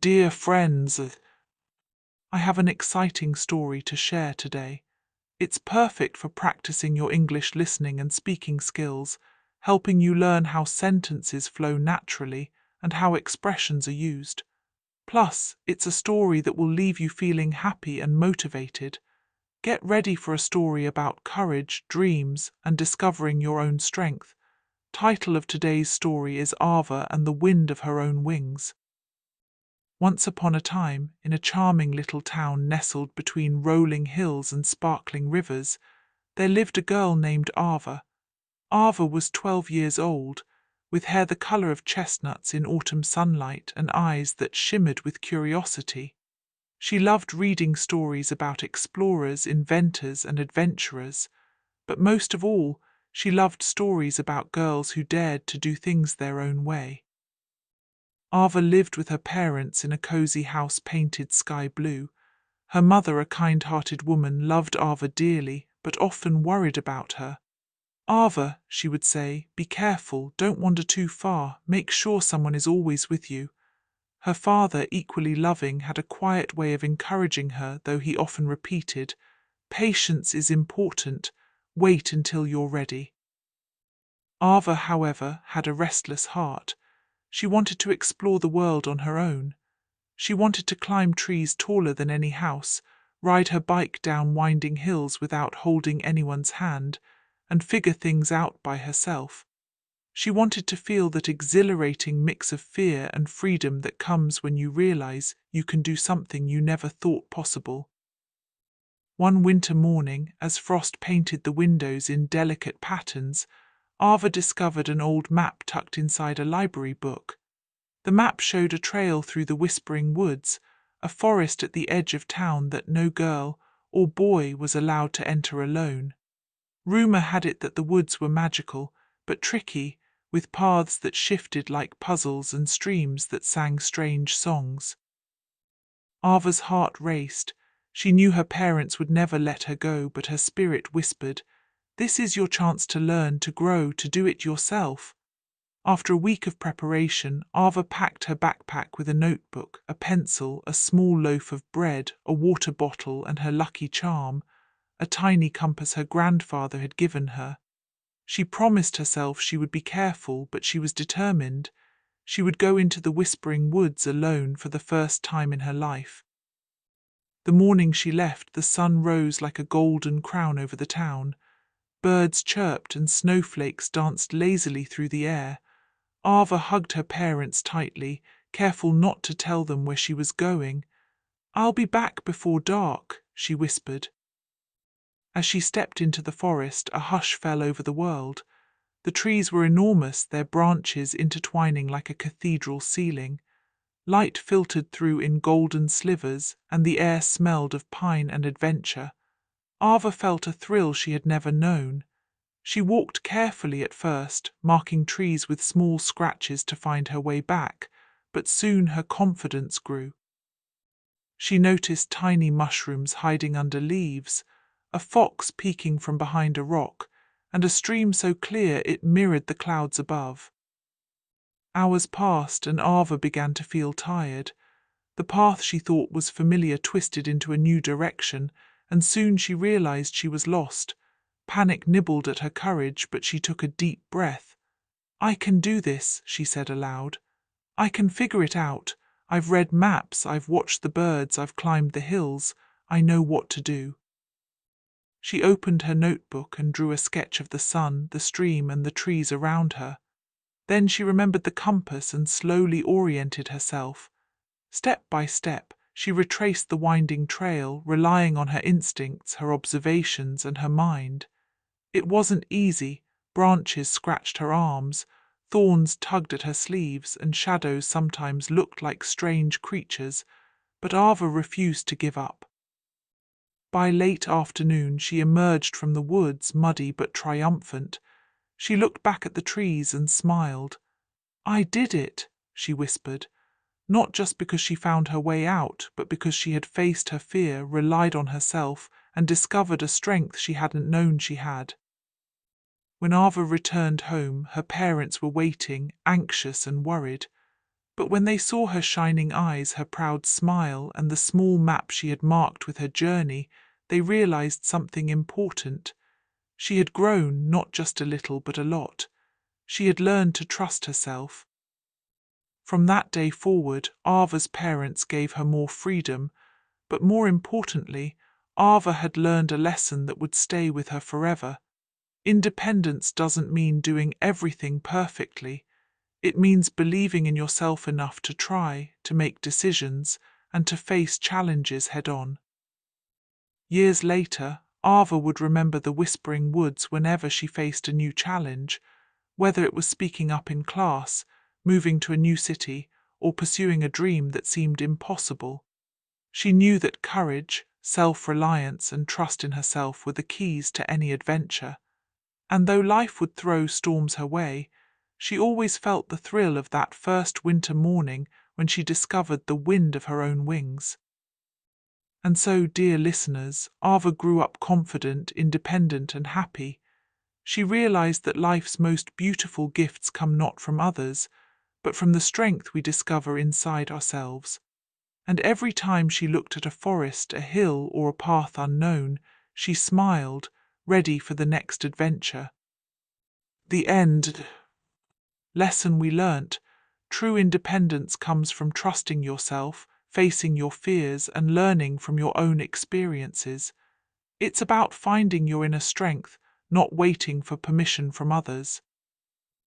dear friends, I have an exciting story to share today. It's perfect for practicing your English listening and speaking skills, helping you learn how sentences flow naturally and how expressions are used. Plus, it's a story that will leave you feeling happy and motivated. Get ready for a story about courage, dreams, and discovering your own strength. Title of today's story is Ava and the Wind of Her Own Wings. Once upon a time, in a charming little town nestled between rolling hills and sparkling rivers, there lived a girl named Ava. Ava was 12 years old, with hair the colour of chestnuts in autumn sunlight and eyes that shimmered with curiosity. She loved reading stories about explorers, inventors, and adventurers, but most of all, she loved stories about girls who dared to do things their own way. Ava lived with her parents in a cosy house painted sky blue. Her mother, a kind-hearted woman, loved Ava dearly, but often worried about her. Ava, she would say, be careful, don't wander too far, make sure someone is always with you. Her father, equally loving, had a quiet way of encouraging her, though he often repeated, patience is important, wait until you're ready. Ava, however, had a restless heart. She wanted to explore the world on her own. She wanted to climb trees taller than any house, ride her bike down winding hills without holding anyone's hand, and figure things out by herself. She wanted to feel that exhilarating mix of fear and freedom that comes when you realize you can do something you never thought possible. One winter morning, as frost painted the windows in delicate patterns, Ava discovered an old map tucked inside a library book. The map showed a trail through the whispering woods, a forest at the edge of town that no girl or boy was allowed to enter alone. Rumor had it that the woods were magical, but tricky, with paths that shifted like puzzles and streams that sang strange songs. Ava's heart raced. She knew her parents would never let her go, but her spirit whispered, "This is your chance to learn, to grow, to do it yourself." After a week of preparation, Ava packed her backpack with a notebook, a pencil, a small loaf of bread, a water bottle, and her lucky charm, a tiny compass her grandfather had given her. She promised herself she would be careful, but she was determined. She would go into the whispering woods alone for the first time in her life. The morning she left, the sun rose like a golden crown over the town. Birds chirped and snowflakes danced lazily through the air. Ava hugged her parents tightly, careful not to tell them where she was going. "I'll be back before dark," she whispered. As she stepped into the forest, a hush fell over the world. The trees were enormous, their branches intertwining like a cathedral ceiling. Light filtered through in golden slivers, and the air smelled of pine and adventure. Ava felt a thrill she had never known. She walked carefully at first, marking trees with small scratches to find her way back, but soon her confidence grew. She noticed tiny mushrooms hiding under leaves, a fox peeking from behind a rock, and a stream so clear it mirrored the clouds above. Hours passed, and Ava began to feel tired. The path she thought was familiar twisted into a new direction, and soon she realized she was lost. Panic nibbled at her courage, but she took a deep breath. "I can do this," she said aloud. "I can figure it out. I've read maps, I've watched the birds, I've climbed the hills. I know what to do." She opened her notebook and drew a sketch of the sun, the stream, and the trees around her. Then she remembered the compass and slowly oriented herself. Step by step, she retraced the winding trail, relying on her instincts, her observations, and her mind. It wasn't easy. Branches scratched her arms, thorns tugged at her sleeves, and shadows sometimes looked like strange creatures, but Ava refused to give up. By late afternoon she emerged from the woods, muddy but triumphant. She looked back at the trees and smiled. "I did it," she whispered, not just because she found her way out, but because she had faced her fear, relied on herself, and discovered a strength she hadn't known she had. When Ava returned home, her parents were waiting, anxious and worried. But when they saw her shining eyes, her proud smile, and the small map she had marked with her journey, they realized something important. She had grown, not just a little, but a lot. She had learned to trust herself. From that day forward, Ava's parents gave her more freedom, but more importantly, Ava had learned a lesson that would stay with her forever. Independence doesn't mean doing everything perfectly. It means believing in yourself enough to try, to make decisions, and to face challenges head on. Years later, Ava would remember the whispering woods whenever she faced a new challenge, whether it was speaking up in class, moving to a new city, or pursuing a dream that seemed impossible. She knew that courage, self-reliance, and trust in herself were the keys to any adventure. And though life would throw storms her way, she always felt the thrill of that first winter morning when she discovered the wind of her own wings. And so, dear listeners, Ava grew up confident, independent, and happy. She realized that life's most beautiful gifts come not from others, but from the strength we discover inside ourselves. And every time she looked at a forest, a hill, or a path unknown, she smiled, ready for the next adventure. The end. Lesson we learnt: true independence comes from trusting yourself, facing your fears, and learning from your own experiences. It's about finding your inner strength, not waiting for permission from others.